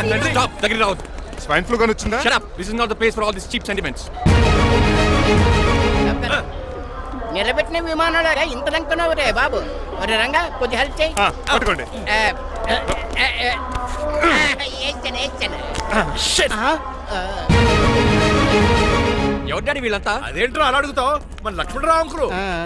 Stop. దగ్గరికి రావద్దు. Swine flu గాని వచ్చిందా? Shut up. This is not the place for all these cheap sentiments. నిలబెట్టిన విమానాలుగా ఇంత లంకున్నావు రే బాబు. ఒరే రంగా కొద్ది హెల్ప్ చేయి. పట్టుకోండి. ఎవరు డాడీ వీళ్ళంతా? అదేంట్రా అలా అడుగుతావు? మన లక్ష్మణరావు అంకులు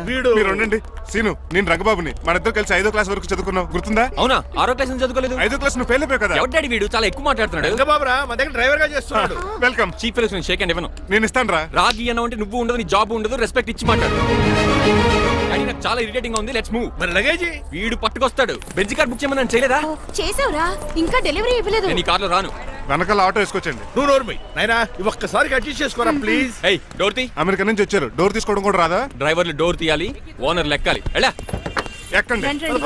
వీడు. మీరు ఉండండి. సీను, నేను రంగబాబుని. మన ఇద్దరు కలిసి 5వ క్లాస్ వరకు చదువుకున్నావు, గుర్తుందా? అవునా? 6వ క్లాస్ నుంచి చదువుకోలేదు. 5వ క్లాస్ నువ్వు ఫెయిల్ అయిపోయావు కదా. ఎవరు డాడీ వీడు? చాలా ఎక్కువ మాట్లాడుతున్నాడు. రంగబాబురా మన దగ్గర డ్రైవర్ గా చేస్తున్నాడు. వెల్కమ్. చీప్ ఫెలోస్ నేను షేక్ అండ్ ఇవ్వను. నేను ఇస్తాను రా. రాగి అన్న అంటే నువ్వు ఉండదు, నీ జాబ్ ఉండదు, రెస్పెక్ట్ ఇచ్చి మాట్లాడు. డాడీ నాకు చాలా ఇరిటేటింగ్ గా ఉంది. Let's move. మరి లగేజీ వీడు పట్టుకొస్తాడు. బెంజ్ కార్ బుక్ చేయమని చేయలేదా? చేసావురా, ఇంకా డెలివరీ ఇవ్వలేదు. నేను ఈ కార్లో రాను. వెనకాల ఆటో వేసుకొచ్చండి. నువ్వు నోర్మై నాయనా, ఒక్కసారి అడ్జస్ట్ చేసుకోరా ప్లీజ్. ఏయ్, డోర్ తీ. అమెరికా నుంచి వచ్చారు, డోర్ తీసుకోవడం కూడా రాదా? డ్రైవర్లు డోర్ తీయాలి, ఓనర్ లెక్కాలి. ఎలా? ఎక్కండి. రండి, రండి.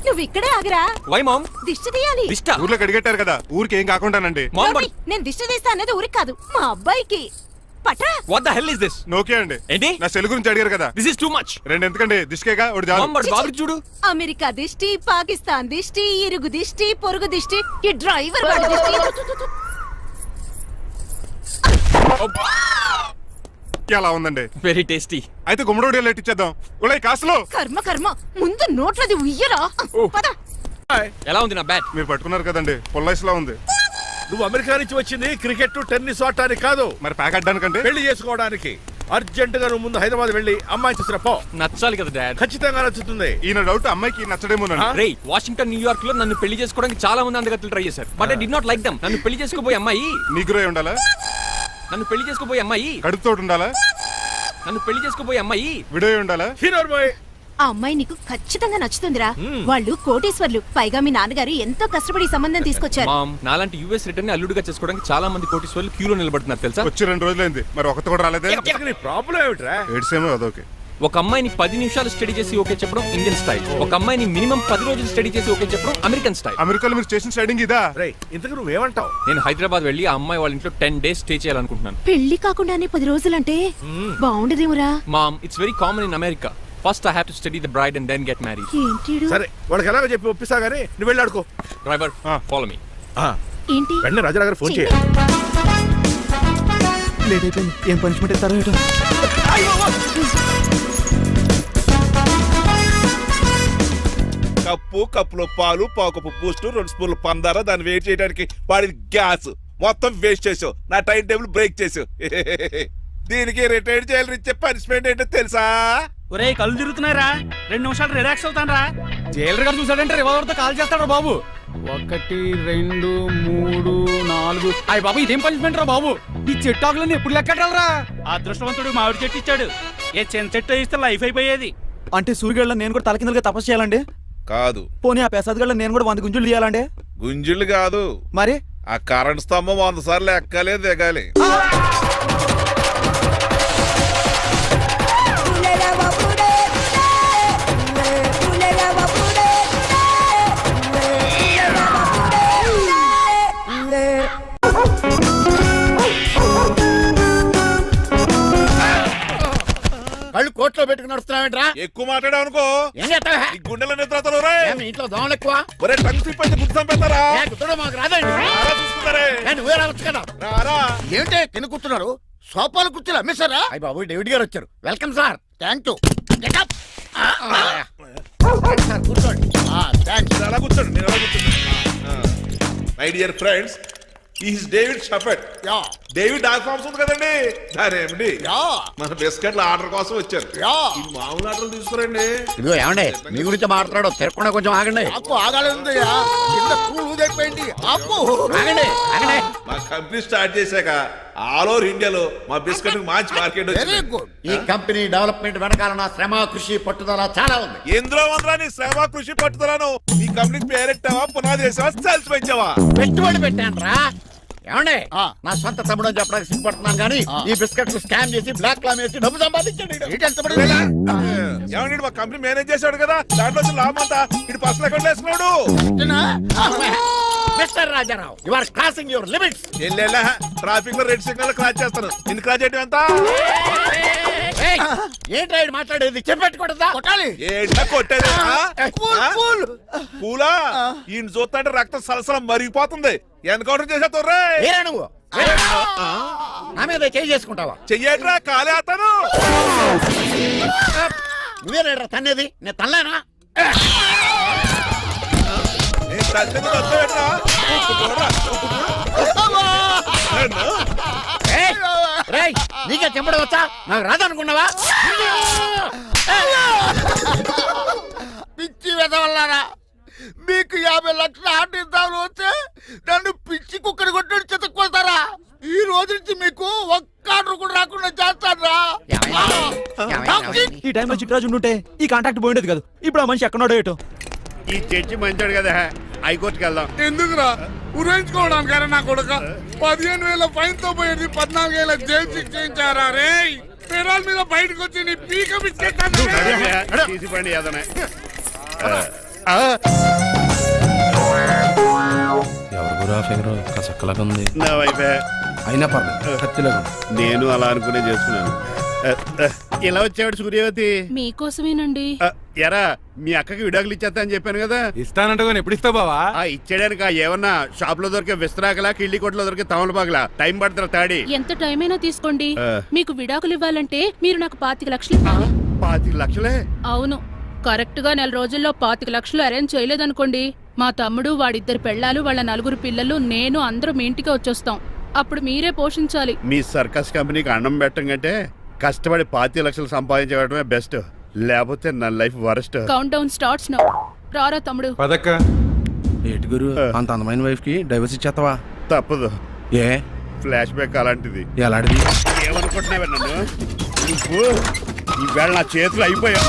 నువ్వు ఇక్కడే ఆగిరా. Why ma'am? దిష్టి తీయాలి. దిష్ట? ఊర్లో కడిగట్టారు కదా, ఊరికి ఏం కాకుండానండి. మామ్ నోర్మి, నేను దిష్టి తీస్తా అన్నది ఊరికి కాదు, మా అబ్బాయికి. పట్రా. What the hell is this? నోకే అండి. ఏంటి? నా సెల్ గురించి అడిగారు కదా. This is too much. రెండు ఎందుకండి, దిష్కేగా ఒకటి చాలు. మామ్ బట్ బాబు చూడు. అమెరికా దిష్టి, పాకిస్తాన్ దిష్టి, ఇరుగు దిష్టి, పొరుగు దిష్టి, ఈ డ్రైవర్ వాడి దిష్టి. అలా ఉందండి. Very tasty. అయితే గుమ్మడి లెట్ ఇచ్చేద్దాం. ఉలై కాసులో. కర్మ కర్మ, ముందు నోట్లది ఉయ్యరా. పద. ఎలా ఉంది నా బ్యాట్? మీరు పట్టుకున్నారు కదండి, పొల్లైస్లా ఉంది. నువ్వు అమెరికా నుంచి వచ్చింది క్రికెట్ టెన్నిస్ ఆడటానికి కాదు, మరి ప్యాక్ అడ్డానికంటే. పెళ్లి చేసుకోవడానికి. అర్జెంట్ గా నువ్వు ముందు హైదరాబాద్ వెళ్ళి అమ్మాయి చూసిన పో. నచ్చాలి కదా డాడ్. ఖచ్చితంగా నచ్చుతుంది. ఈయన డౌట్ అమ్మాయికి నచ్చడేమోనండి. రే, వాషింగ్టన్ న్యూయార్క్ లో నన్ను పెళ్లి చేసుకోవడానికి చాలా మంది అందగత్తలు ట్రై చేశారు. But I did not like them. నన్ను పెళ్లి చేసుకోబోయే అమ్మాయి నీగురై ఉండాలా? నన్ను పెళ్లి చేసుకోబోయే అమ్మాయి కడుపుతోటి ఉండాలా? నన్ను పెళ్లి చేసుకోబోయే అమ్మాయి విడో ఉండాలా? హీరోర్ బాయ్. ఆ అమ్మాయి నీకు ఖచ్చితంగా నచ్చుతుందిరా. వాళ్ళు కోటీశ్వర్లు, పైగా మీ నాన్నగారు ఎంతో కష్టపడి ఈ సంబంధం తీసుకొచ్చారు. మామ్, నాలాంటి యుఎస్ రిటర్న్ అల్లుడుగా చేసుకోవడానికి చాలా మంది కోటీశ్వర్లు క్యూలో నిలబడుతున్నారు తెలుసా? వచ్చి 2 రోజులైంది, మరి ఒకటి కూడా రాలేదే. నీ ప్రాబ్లం ఏమిట్రా? ఏడ్సేమో అదొకే. ఒక అమ్మాయిని 10 నిమిషాలు స్టడీ చేసి ఓకే చెప్పడం ఇండియన్ స్టైల్. ఒక అమ్మాయిని మినిమం 10 రోజులు స్టడీ చేసి ఓకే చెప్పడం అమెరికన్ స్టైల్. అమెరికాలో మీరు స్టేషన్ స్టైడింగ్ ఇదా? రేయ్, ఇంతకు నువ్వేమంటావు? నేను హైదరాబాద్ వెళ్ళి ఆ అమ్మాయి వాళ్ళ ఇంట్లో 10 days స్టే చేయాలనుకుంటున్నాను. పెళ్లి కాకుండానే 10 రోజులంటే బాగుండదేమురా. Mom, it's very common in America. First I have to study the bride and then get married. ఏంటిడు? సరే, వాళ్ళకి ఎలాగో చెప్పి ఒప్పిస్తా గానీ నువ్వు వెళ్ళి ఆడుకో. Driver, follow me. ఏంటి? వెంటనే రాజారావు గారు ఫోన్ చేయ. లేట్ అయిపోయింది. ఏం పనిష్మెంట్ ఇస్తారో ఏటో. కప్పులో పాలు, పావుకప్పు బూస్ట్, 2 స్పూన్లు పందార, దాన్ని వెయిట్ చేయడానికి వాడి గ్యాస్ మొత్తం వేస్ట్ చేసావు. నా టైం టేబుల్ బ్రేక్ చేసావు. దీనికి రిటైర్ చేయాలి ఇచ్చే పనిష్మెంట్ ఏంటో తెలుసా? ఒరే, కళ్ళు తిరుగుతున్నారా? 2 నిమిషాలు రిలాక్స్ అవుతాను రా. జైలర్ గారు చూసాడంటే రివాల్వర్తో కాల్ చేస్తాడు బాబు. 1 2 3 4. అయ్య బాబు, ఇదేం పనిష్మెంట్ రా బాబు? ఈ చెట్టాకులన్నీ ఎప్పుడు లెక్కట్టాలరా? అదృష్టవంతుడు మామిడి చెట్టు ఇచ్చాడు. ఏ చిన్న చెట్టు ఇస్తే లైఫ్ అయిపోయేది. అంటే సూర్యుగళ్ళ నేను కూడా తలకిందలుగా తపస్సు చేయాలండి? కాదు. పోనీ ఆ పెసాద్ నేను కూడా 100 గుంజులు తీయాలండి? గుంజులు కాదు, మరి ఆ కరెంట్ స్తంభం 100 సార్లు ఎక్కాలి, దిగాలి. కళ్ళు కోట్లో పెట్టుకుని నడుస్తున్నావేంట్రా? ఎక్కువ మాట్లాడావు అనుకో ఏం చేస్తావా? ఈ గుండెల నిద్రతలు మీ ఇంట్లో దోమలు ఎక్కువ? ఒరే టంగ్ స్లిప్ అయితే గుర్తు చంపేస్తారా? గుర్తుడం మాకు రాదండి. చూసుకుంటారే. నువ్వే రావచ్చు కదా. రారా. ఏమిటే తిని కూర్చున్నారు? సోఫాలు కుర్చీలు అమ్మేశారా? అయ్య బాబు, డేవిడ్ గారు వచ్చారు. Welcome sir. Thank you. కూర్చోండి. మీరు అలా కూర్చోండి, మీరు అలా కూర్చోండి. My dear friends, is David Shafet. David doc farms ఉంది కదండి, దానేమిటి మన బిస్కెట్ల ఆర్డర్ కోసం వచ్చారు. ఈ మామూలు ఆర్డర్ తీసుకురండి. ఇదిగో ఏమండి, మీ గురించి మాట్లాడు, తిరగకుండా కొంచెం ఆగండి. ఆగండి. మా కంపెనీ స్టార్ట్ చేశాక ఆల్ ఓవర్ ఇండియాలో మా బిస్కెట్ మంచి మార్కెట్ వెరీ గుడ్. ఈ కంపెనీ డెవలప్మెంట్ వెనకాల నా శ్రమ, కృషి, పట్టుదల చాలా ఉంది. ఎందులో ఉందా నీ శ్రమ, కృషి, పట్టుదలను? ఈ కంపెనీకి పేరెట్టావా, పునాది వేసావా, సేల్స్ పెంచావా? పెట్టుబడి పెట్టాను రా. ఏమండి, నా సొంత తమ్ముడు అని చెప్పడానికి సిగ్గుపడుతున్నాను కానీ ఈ బిస్కెట్లు స్కామ్ చేసి బ్లాక్ క్లామ్ వేసి డబ్బు సంపాదించండి. ఏమండి, మా కంపెనీ మేనేజ్ చేశాడు కదా, దాంట్లో లాభం అంతా ఇటు పర్సనల్ అకౌంట్ వేసుకున్నాడు. Mister Rajarao you are crossing your limits. ఎల్లెల్లా ట్రాఫిక్ లో రెడ్ సిగ్నల్ క్రాస్ చేస్తాను నిన్ను క్రాస్ చేయడం ఎంత ఏంట్రా ఈడు మాట్లాడేది చెప్పెట్టుకుంటుందా కొట్టాలి. ఏంటా కొట్టేది కూల్, కూల్. పూలా ఈయన చూస్తుంటే రక్తం సలసలం మరిగిపోతుంది ఎన్కౌంటర్ చేసేతో రే ఏరా నువ్వు నా మీద చేయి చేసుకుంటావా? చెయ్యట్రా కాలేస్తాను నువ్వేరా తన్నేది నేను తనలేనా? నేను తల్లిని వద్దవేట్రా రేయ్ నీకే చెంపడం వచ్చా? నాకు రాదనుకున్నావా? పిచ్చి వెదవల్లారా, మీకు 50 లక్షల ఆర్డర్ వస్తే నన్ను పిచ్చి కుక్కడి కొట్టాడు చెతక్కొడతారా? ఈ రోజు నుంచి మీకు ఒక్క ఆర్డర్ కూడా రాకుండా చేస్తారా? ఈ టైంలో చిట్రాజు ఉంటే ఈ కాంటాక్ట్ పోయిండేది కాదు. ఇప్పుడు ఆ మనిషి ఎక్కడో ఏటో. ఈ చర్చి మంచాడు కదా, హైకోర్టుకి వెళ్దాం. ఎందుకురా ఉరేంచుకోవడానికి నా కొడుక 15,000 ఫైన్ తో పోయేది 14,000 జైలు శిక్ష చేయించారా రే? పెరాల మీద బయటకు వచ్చి నీ పీక బిస్కెట్ తీసిపండి ఏదనే. ఎవరు ఫిగర్ కసక్కలాగా ఉంది. నా వైపే అయినా పర్లేదు కత్తిలాగా ఉంది. నేను అలా అనుకునే చేసుకున్నాను. ఇలా వచ్చాడు సూర్యవతి. మీకోసమేనండి. ఎరా మీ అక్కకి విడాకులు ఇచ్చేస్తా అని చెప్పాను కదా. ఇస్తానంటే ఎప్పుడు ఇస్తావు బావా? ఇచ్చేయడానికి ఏమన్నా షాప్ లో దొరికే విస్తరాకలా కిళ్ళి కొట్లో దొరికే తమలపాకలా టైం పడుతున్నా తాడి. ఎంత టైం అయినా తీసుకోండి. ఆ. మీకు విడాకులు ఇవ్వాలంటే మీరు నాకు 25 లక్షలు ఇవ్వాలి. 25 లక్షలే? అవును, కరెక్ట్ గా 4 రోజుల్లో 25 లక్షలు అరేంజ్ చేయలేదనుకోండి, మా తమ్ముడు, వాడిద్దరు పెళ్ళాలు, వాళ్ళ 4 పిల్లలు, నేను అందరూ మీ ఇంటికి వచ్చేస్తాం. అప్పుడు మీరే పోషించాలి. మీ సర్కస్ కంపెనీకి అన్నం పెట్టం కంటే కష్టపడి 25 లక్షలు సంపాదించడమే బెస్ట్. లేకపోతే నా life worst. Count down starts now. రారా తమ్ముడు. పదక్క. ఏటి గురు అంత అందమైన వైఫ్ కి డైవర్స్ ఇచ్చేస్తావా? తప్పదు, ఏ ఫ్లాష్ బ్యాక్ అలాంటిది. ఎలాంటిది? ఏమనుకుంటున్నావే నన్ను? నువ్వు ఈవేళ నా చేతులు అయిపోయా.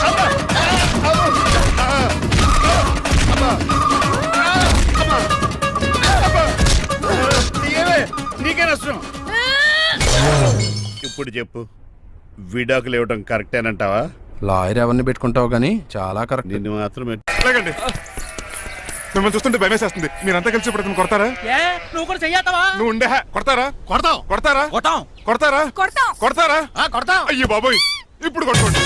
నీకే నష్టం. ఇప్పుడు చెప్పు, విడాకులు ఇవ్వడం కరెక్టేనంటావా? లాయర్ ఎవరిని పెట్టుకుంటావు గానీ చాలా కరెక్ట్. నిన్ను మాత్రమే. అలాగండి మిమ్మల్ని చూస్తుంటే భయమేసేస్తుంది. మీరంతా కలిసి ఇప్పుడు కొడతారా? నువ్వు కూడా చెయ్యతావా? నువ్వు ఉండే కొడతారా? కొడతాం కొడతారా? కొట్టాం. కొడతారా? కొడతారా? కొడతాం. అయ్యో బాబోయ్, ఇప్పుడు కొట్టుకోండి.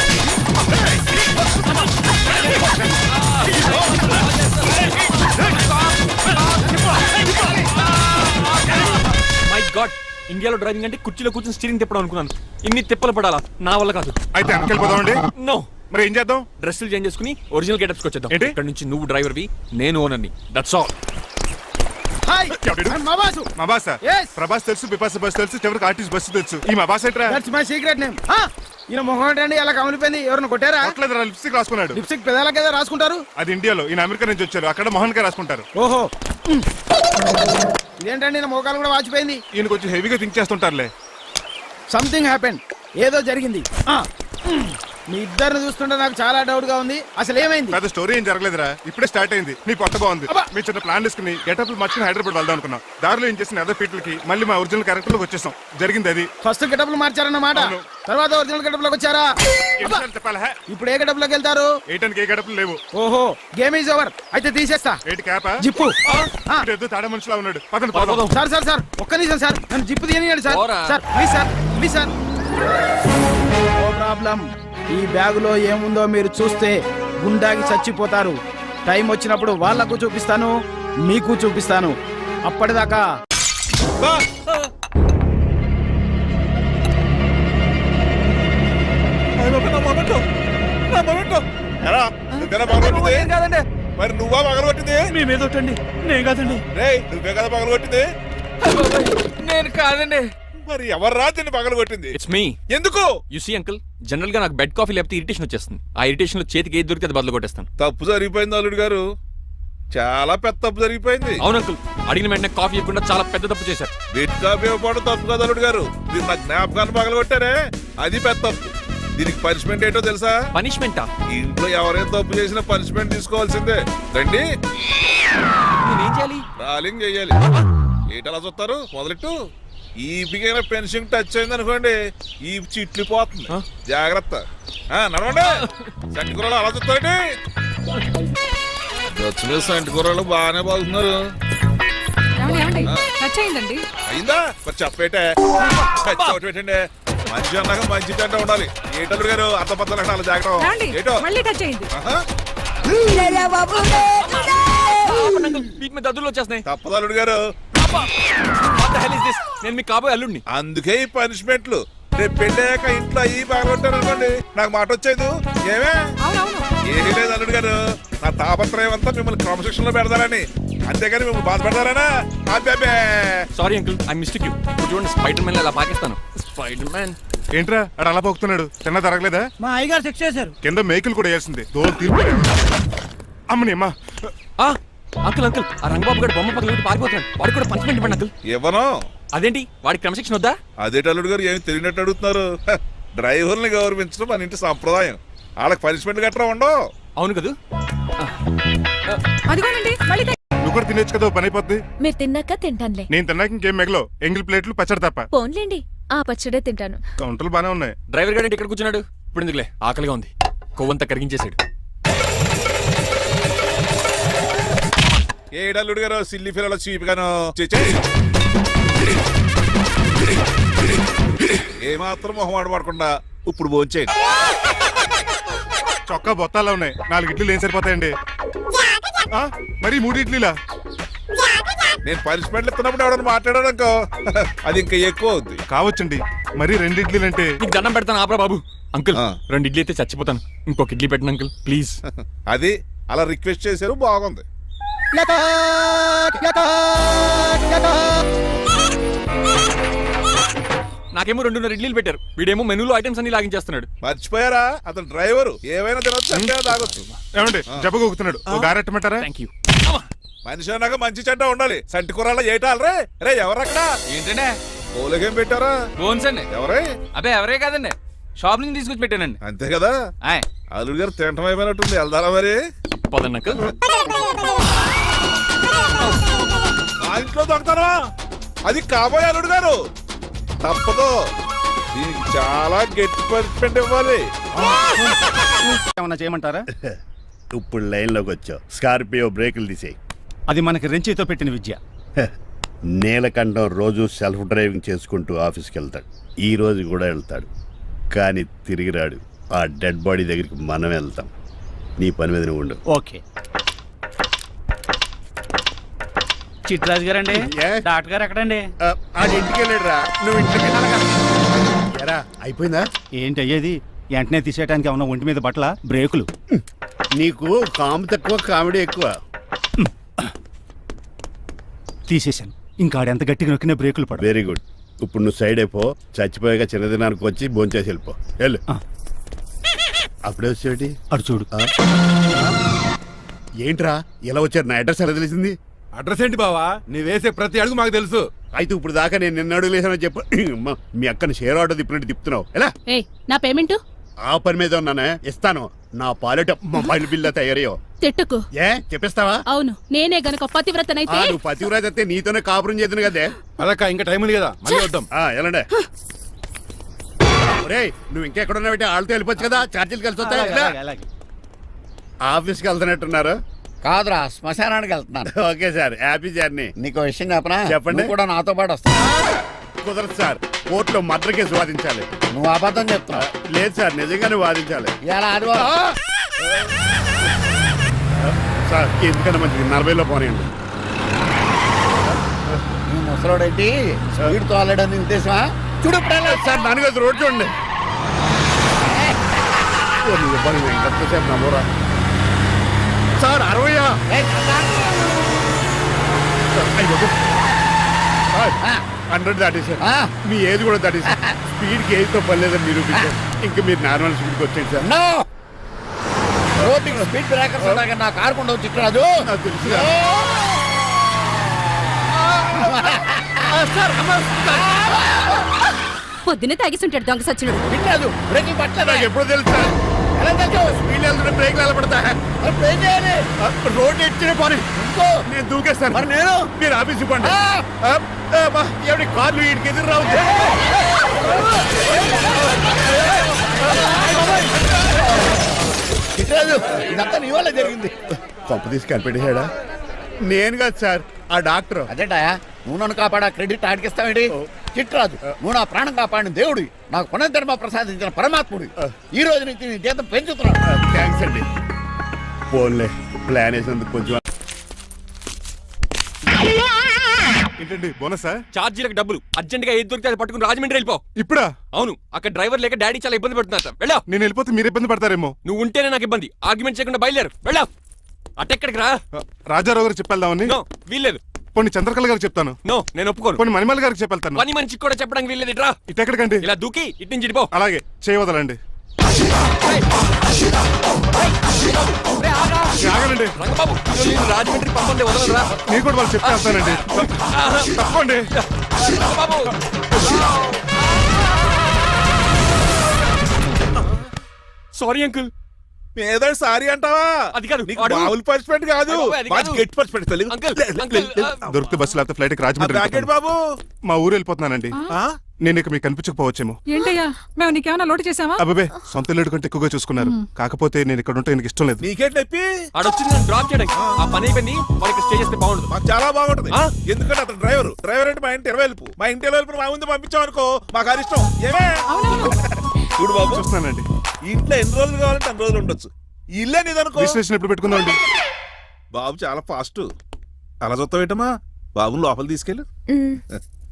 మై గాడ్, ఇండియాలో డ్రైవింగ్ అంటే కుర్చీలో కూర్చొని స్టీరింగ్ తిప్పడం అనుకున్నాను. ఇన్ని తిప్పలు పడాలా? నా వల్ల కాదు. అయితే వెనకెళ్ళిపోదామండి. నో, మరి ఏం చేద్దాం? డ్రెస్సులు చేంజ్ చేసుకుని ఒరిజినల్ గెటప్స్కి వచ్చేద్దాం. ఏంటి? ఇక్కడ నుంచి నువ్వు డ్రైవర్వి, నేను ఓనర్ని. That's all. మా బాస్ ప్రభాస్ తెలుసు, బిపాస్ బస్ తెలుసు, చివరికి ఆర్టిస్ట్ బస్సు తెలుసు. ఈ మా బాస్ ఏంట్రా? That's my secret name. ఈయన మొహం ఏంటండి అలా కమిలిపోయింది? ఎవరిని కొట్టారా? కొట్టలేదురా, లిప్స్టిక్ రాసుకున్నాడు. లిప్స్టిక్ పెదాల కదా రాసుకుంటారు. అది ఇండియాలో, ఈయన అమెరికా నుంచి వచ్చారు. అక్కడ మోహన్ గారు రాసుకుంటారు. ఓహో, ఇదేంటండి నా మోకాలు కూడా వాచిపోయింది. ఈయన కొంచెం హెవీగా థింక్ చేస్తుంటారులే. సంథింగ్ హ్యాపెన్, ఏదో జరిగింది. మీ ఇద్దరిని చూస్తుంటే నాకు చాలా డౌట్ గా ఉంది. అసలు ఏమైంది? పెద్ద స్టోరీ ఏం జరగలేదురా, ఇప్పుడే స్టార్ట్ అయింది. నీ కొత్త బాగుంది. అబ్బా! మీ చిన్న ప్లాన్ తీసుకుని గెటప్లు మార్చుకుని హైదరాబాద్ వెళ్దాం అనుకున్నాం. దారిలో ఏం చేసిన అదర్ ఫీట్లకి మళ్ళీ మా ఒరిజినల్ క్యారెక్టర్ లోకి వచ్చేసాం. జరిగింది అది. ఫస్ట్ గెటప్లు మార్చారన్నమాట, అవును. తర్వాత ఒరిజినల్ గెటప్ లోకి వచ్చారా? ఎన్నిసార్లు చెప్పాలా? ఇప్పుడు ఏ గెటప్ లోకి వెళ్తారు? ఏటానికి ఏ గెటప్లు లేవు. ఓహో, గేమ్ ఈజ్ ఓవర్. అయితే తీసేస్తా ఏటి క్యాపా? జిప్పు. ఏదో తాడా మనుషులా ఉన్నాడు. పదండి పోదాం. సార్ ఒక్క నిమిషం సార్, నన్ను జిప్పు తీయనియండి సార్. పోరా. Sir please sir. No problem. ఈ బ్యాగులో ఏముందో మీరు చూస్తే గుండాకి చచ్చిపోతారు. టైం వచ్చినప్పుడు వాళ్లకు చూపిస్తాను, మీకు చూపిస్తాను. అప్పటిదాకా ఎరా, నువ్వేనా పగలగొట్టింది? కాదండి, మరి నువ్వా పగలగొట్టింది? మీ మీద ఒట్టండి, నేను కాదండి. రేయ్, నువ్వే కదా పగలగొట్టింది? నేను కాదండి. మరి ఎవరు రాజుని పగలగొట్టింది? It's me. ఎందుకు? యు సీ అంకుల్, జనరల్ గా నాకు బెడ్ కాఫీ లేకపోతే ఇరిటేషన్ వచ్చేస్తుంది. ఆ ఇరిటేషన్ లో చేతికి ఏది దొరికితే అది బదులు కొట్టేస్తాను. తప్పు జరిగిపోయింది అల్లుడు గారు, చాలా పెద్ద తప్పు జరిగిపోయింది. అవును అంకుల్, అడిగిన వెంటనే కాఫీ ఇవ్వకుండా చాలా పెద్ద తప్పు చేశారు. బెడ్ కాపీ ఇవ్వడం తప్పు కదా అల్లుడు గారు, మీరు నా జ్ఞాపకాన్ని పగలగొట్టారే, అది పెద్ద తప్పు. దీనికి పనిష్మెంట్ ఏంటో తెలుసా? పనిష్మెంటా? ఇంట్లో ఎవరైనా తప్పు చేసినా పనిష్మెంట్ తీసుకోవాల్సిందే. రండి, నేనేం చేయాలి? రాలింగ్ చెయ్యాలి. ఏంటలా చూస్తారు? మొదలెట్టు. ఈ బిగిన పెన్షన్ టచ్ అయింది అనుకోండి, ఈ చిట్లు పోతుంది. జాగ్రత్త. నడవండి. సంటి కూరలు అలా చూస్తారండి. సంటి కూరలు బాగానే బాగుతున్నారు. టచ్ అయిందండి. అయిందా మరి చెప్పేటే ఒకటి పెట్టండి. మంచి అన్నాక మంచి తింటా ఉండాలి. ఏటల్లుడు గారు అర్థ పద్దలు అలా జాగ్రత్త. ఏటో మళ్ళీ టచ్ అయింది. ఆహా, వీటి మీద దద్దులు వచ్చేస్తున్నాయి. తప్పదల్లుడు గారు. What the hell is this? నేను మీ కాబోయే అల్లుడిని. అందుకే ఈ పనిష్మెంట్లు. రేపు పెళ్ళాక ఇంట్లో అయ్యి బాగుంటాను అనుకోండి, నాకు మాట వచ్చేది ఏమే ఏమీ లేదు అల్లుడు గారు. నా తాపత్రయం అంతా మిమ్మల్ని క్రమశిక్షణ లో పెడతారని, అంతేగాని మిమ్మల్ని బాధపడతారనా? అబ్బే sorry uncle, I mistake you. చూడండి స్పైడర్ మ్యాన్ అలా పాకిస్తాను. స్పైడర్ మ్యాన్ ఏంట్రా అడు అలా పోతున్నాడు? తిన్నా తరగలేదా? మా అయ్యగారు శిక్ష చేశారు. కింద మేకులు కూడా వేయాల్సిందే. దోలు తీర్పు అమ్మని అమ్మా. అంకుల్ అంకుల్, ఆ రంగబాబు గారు బొమ్మ పక్కన పెట్టి పారిపోతున్నాడు. వాడికి కూడా పంచిపెట్టి ఇవ్వండి అంకుల్. ఇవ్వను. అదేంటి వాడికి క్రమశిక్షణ వద్దా? అదేటి అల్లుడు గారు ఏమి తెలియనట్టు అడుగుతున్నారు? డ్రైవర్ని గౌరవించడం మన ఇంటి సంప్రదాయం. వాళ్ళకి పనిష్మెంట్ గట్రా ఉండవు. అవును కదా. అదిగోనండి మళ్ళీ నువ్వు కూడా తినేచ్చు కదా, పని అయిపోద్ది. మీరు తిన్నాక తింటానులే. నేను తిన్నాక ఇంకేం మిగలో. ఎంగిల్ ప్లేట్లు పచ్చడి తప్ప. పోన్లేండి, ఆ పచ్చడే తింటాను. కౌంటర్లు బానే ఉన్నాయి. డ్రైవర్ గారు ఇక్కడ కూర్చున్నాడు. ఇప్పుడు ఎందుకులే, ఆకలిగా ఉంది. కొవ్వంతా కరిగించేశాడు. ఏడల్లుడు గారు సిల్లి ఫిల్లలో చీపిగాను ఏమాత్రం మొహమాట పడకుండా ఇప్పుడు భోంచేయండి. చొక్కా బొత్తాలా ఉన్నాయి. 4 ఇడ్లీలు ఏం సరిపోతాయండి? మరి 3 ఇడ్లీలా? నేను పనిష్మెంట్లు ఇస్తున్నప్పుడు ఎవడన్నా మాట్లాడాడు అనుకో, అది ఇంకా ఎక్కువ అవుద్ది. కావచ్చండి. మరి 2 ఇడ్లీలు అంటే నీకు దండం పెడతాను ఆపరా బాబు. అంకుల్ 2 ఇడ్లీ అయితే చచ్చిపోతాను. ఇంకొక ఇడ్లీ పెట్టండి అంకుల్ ప్లీజ్. అది అలా రిక్వెస్ట్ చేశారు, బాగుంది. నాకేమో 2.5 ఇడ్లీలు పెట్టారు. వీడేమో మెనూలో ఐటమ్స్ అన్ని లాగించేస్తున్నాడు. మర్చిపోయారా, అతను డ్రైవరు. ఏమైనా తినొచ్చు, అంటే తాగొచ్చు. ఏమండి జబ్బగొక్కుతున్నాడు. ఓ గారెట్టమంటారా? Thank you. మనిషి అన్నాక మంచి చెడ్డ ఉండాలి. సంటి కూరలో ఏటాలరే. రే ఎవరక్కడ? ఏంటంటే పోలేకేం పెట్టారా? బోన్స్ అండి. ఎవరే? అబ్బే ఎవరే కాదండి, షాప్ నుంచి తీసుకొచ్చి పెట్టానండి. అంతే కదా. అల్లుడు గారు తింటం అయిపోయినట్టుంది. వెళ్దారా మరి? పదండి అంకుల్. ఆ ఇంట్లో దొంగతనా? అది కాబోయే అల్లుడు గారు. తప్పదు, దీనికి చాలా గట్టి పనిష్మెంట్ ఇవ్వాలి. ఏమన్నా చేయమంటారా? ఇప్పుడు లైన్లోకి వచ్చావు. స్కార్పియో బ్రేకులు తీసేయి. అది మనకి రెంచితో పెట్టిన విద్య. నీలకంఠం రోజు సెల్ఫ్ డ్రైవింగ్ చేసుకుంటూ ఆఫీస్కి వెళ్తాడు. ఈ రోజు కూడా వెళ్తాడు, కానీ తిరిగి రాడు. ఆ డెడ్ బాడీ దగ్గరికి మనం వెళ్తాం. నీ పని మీద నువ్వు ఉండు. ఓకే. చిట్రాజు గారండి, డాక్టర్ గారు ఎక్కడండి? ఇంటికి వెళ్ళాడురా. నువ్వు ఇంటికి ఎరా అయిపోయిందా? ఏంటి అయ్యేది? వెంటనే తీసేయడానికి ఏమన్నా ఒంటి మీద బట్టల బ్రేకులు? నీకు కాము తక్కువ, కామెడీ ఎక్కువ. తీసేశాను. ఇంకా ఆడెంత గట్టిగా నొక్కిన బ్రేకులు పడ. Very good. ఇప్పుడు నువ్వు సైడ్ అయిపో. చచ్చిపోయాక చిన్నదినానికి వచ్చి భోంచేసి వెళ్ళిపో. వెళ్ళు. అప్పుడే వచ్చేటి అటు చూడు. ఏంట్రా ఇలా వచ్చారు? నా అడ్రస్ ఎలా తెలిసింది? అడ్రస్ ఏంటి బావా? నీ వేసే ప్రతి అడుగు మాకు తెలుసు. అయితే ఇప్పుడు దాకా నేను నిన్న అడుగులేసానని చెప్పు. మీ అక్కని షేర్ ఆర్డర్ తిప్పినట్టు తిప్పుతున్నావు ఎలా? నా పేమెంట్ ఆ పని మీద ఉన్నానే, ఇస్తాను. నా పాలెట మొబైల్ బిల్ తయారయ్యో. తిట్టుకు. ఏ చెప్పిస్తావా? అవును, నేనే గనక పతివ్రతనైతే. నువ్వు పతివ్రాజ్ అయితే నీతోనే కాపురం చేద్దును కదే. అదక్క ఇంకా టైం ఉంది కదా, మళ్ళీ వద్దాం. ఎలాండే ఒరేయ్, నువ్వు ఇంకెక్కడున్నావు? వాళ్ళతో వెళ్ళిపోవచ్చు కదా, ఛార్జీలు కలిసి వస్తాయి. ఆఫీస్కి వెళ్తున్నట్టున్నారు. కాదురా, శ్మశానానికి వెళ్తున్నాను. Okay sir, happy journey. నీకు విషయం చెప్పనా? చెప్పండి. కూడా నాతో పాటు వస్తా. కుదరదు సార్, కోర్టులో మర్డర్ కేసు వాదించాలి. నువ్వు అబద్ధం చెప్తున్నావు. లేదు సార్, నిజంగానే వాదించాలి. ఇలా ఆదివారం సార్, ఎందుకన్నా మంచిది 40లో పోనీయండి. నీ ముసలోడేంటి స్పీడ్ తోలడని ఉద్దేశమా? చూడు సార్, నాన్నగారు రోడ్ చూడండి. ఎంతసేపు నమ్మరా సార్? 60 100 దాటేశారు. మీ ఏది కూడా దాటేశారు. స్పీడ్కి ఏదితో పని లేదని నిరూపించారు. ఇంకా మీరు నార్మల్ స్పీడ్కి వచ్చేయండి సార్. రోడ్డుకి స్పీడ్ బ్రేకర్స్ ఉండగా నా కారు కొండ వచ్చి రాజు. నాకు తెలుసు పొద్దున్నే తాగిస్తుంటాడు దొంగ సచ్చినుడు. వినలేదు, బ్రేకింగ్ పట్టలేదు. నాకు ఎప్పుడో తెలుసు సార్. ఎలా తెలుసు? స్పీడ్ వెళ్తుంటే బ్రేక్లు నిలబడతా. ఏం చేయాలి? రోడ్డు ఎట్టిన పోనీ నేను దూకేస్తాను. మరి నేను? మీరు ఆఫీస్ ఇవ్వండి. ఎవరి కార్లు వీడికి ఎదురు రావు. ఇదంతా నీ వల్ల జరిగింది. కొంప తీసి కనిపెట్టేశాడా? నేను కాదు సార్, ఆ డాక్టర్ అదేటా నువ్వు నన్ను కాపాడా క్రెడిట్ ఆడికిస్తావేంటి చిట్రాజు నువ్వు నా ప్రాణం కాపాడిన దేవుడి నాకు పునర్ధర్మ ప్రసాదించిన పరమాత్ముడి ఈ రోజు నుంచి నీ జీతం పెంచుతున్నాడు. థ్యాంక్స్ అండి. పోన్లే, ప్లాన్ వేసినందుకు కొంచెం. ఏంటండి బోనసా? ఛార్జీలకు డబ్బులు అర్జెంట్ గా ఏది దొరికితే అది పట్టుకుని రాజమండ్రి వెళ్ళిపో. ఇప్పుడా? అవును, అక్కడ డ్రైవర్ లేక డాడీ చాలా ఇబ్బంది పడుతున్నారు. వెళ్ళా. నేను వెళ్ళిపోతే మీరు ఇబ్బంది పడతారేమో. నువ్వు ఉంటేనే నాకు ఇబ్బంది. ఆర్గ్యుమెంట్ చేయకుండా బయలుదేరు. వెళ్ళా. అటెక్కడికి రా. రాజారావు గారు చెప్పేద్దామని. నో, వీల్లేదు. పోనీ చంద్రకళ గారికి చెప్తాను. నో, నేను ఒప్పుకోను. పోనీ మణిమాల గారికి చెప్పేళ్తాను. పని మనిషికి కూడా చెప్పడానికి వీల్లేదు. ఇట్రా. ఇటెక్కడికండి? ఇలా దూకి ఇటు నుంచి ఇటు పో. అలాగే చేయవదలండి. ఆగనండి. రంగబాబు, నేను రాజమండ్రి పంపండి, వదలరా. మీరు కూడా వాళ్ళు చెప్పేస్తానండి. తప్పండి. రంగబాబు. Sorry uncle. ఏదో సారీ అంటావా? అది కాదు, నీకు వాడు- మామూలు పనిష్మెంట్ కాదు, అయ్యో, అది కాదు. గట్టి పనిష్మెంట్. అంకుల్, అంకుల్, దొరికితే బస్సు లేకపోతే ఫ్లైట్ కి రాజమండ్రి బ్యాకెట్ వెళ్ళిపోతాను. బాబు. మా ఊరు వెళ్ళిపోతున్నానండి. ఆ? నేను ఇక మీకు కనిపించకపోవచ్చేమో. ఏంటయ్యా మేము నీకేమైనా లోటు చేసావా? అబ్బాబే, సొంత ఇల్లు కంటే ఎక్కువగా చూసుకున్నారు. కాకపోతే నేను ఇక్కడ ఉంటే నాకు ఇష్టం లేదు. నీకేంటి నొప్పి? ఆడొచ్చింది నన్ను డ్రాప్ చేయడానికి. ఆ పని అయిపోయింది. వాళ్ళకి స్టే చేస్తే బాగుండదు. మాకు చాలా బాగుంటది. ఆ? ఎందుకంటే అతను డ్రైవర్ అంటే మా ఇంటి ఇరవైపు, మా ఇంటి ఇరవైపు మా ముందు పంపించాం అనుకో మాకు అది ఇష్టం. ఏమే చూడు బాబు, చూస్తున్నానండి. ఇంట్లో ఎన్ని రోజులు కావాలంటే అన్ని రోజులు ఉండొచ్చు. ఈ ఇల్లే నీదనుకో. విశ్లేషణ ఎప్పుడు పెట్టుకుందామండి? బాబు చాలా ఫాస్ట్. అలా చూస్తావేటమ్మా? బాబుని లోపల తీసుకెళ్ళు.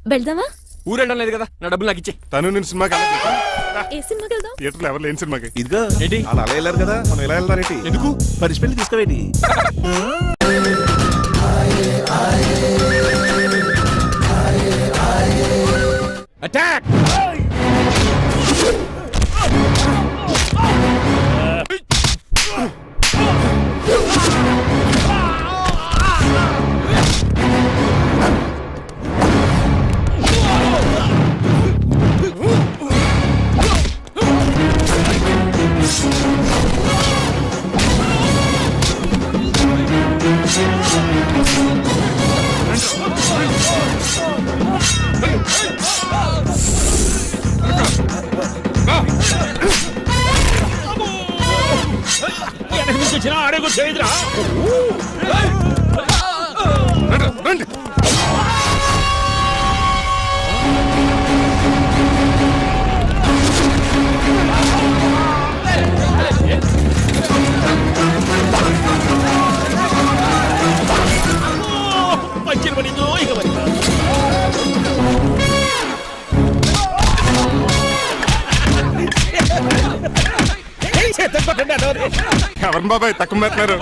వెళ్దామా? ఊరెళ్ళడం లేదు కదా, నా డబ్బులు నాకు ఇచ్చే. తను నేను సినిమాకి ఏ సినిమాకి వెళ్దాం? థియేటర్లో ఎవరు లేని సినిమాకి. ఇదిగో ఏంటి? అలా అలా వెళ్ళారు కదా, మనం ఇలా వెళ్తారేంటి? ఎందుకు? పనిష్మెంట్ తీసుకోవేటి? అటాక్. రండి. ఎవరిని బాబాయ్ తక్కువ మెత్తున్నారు?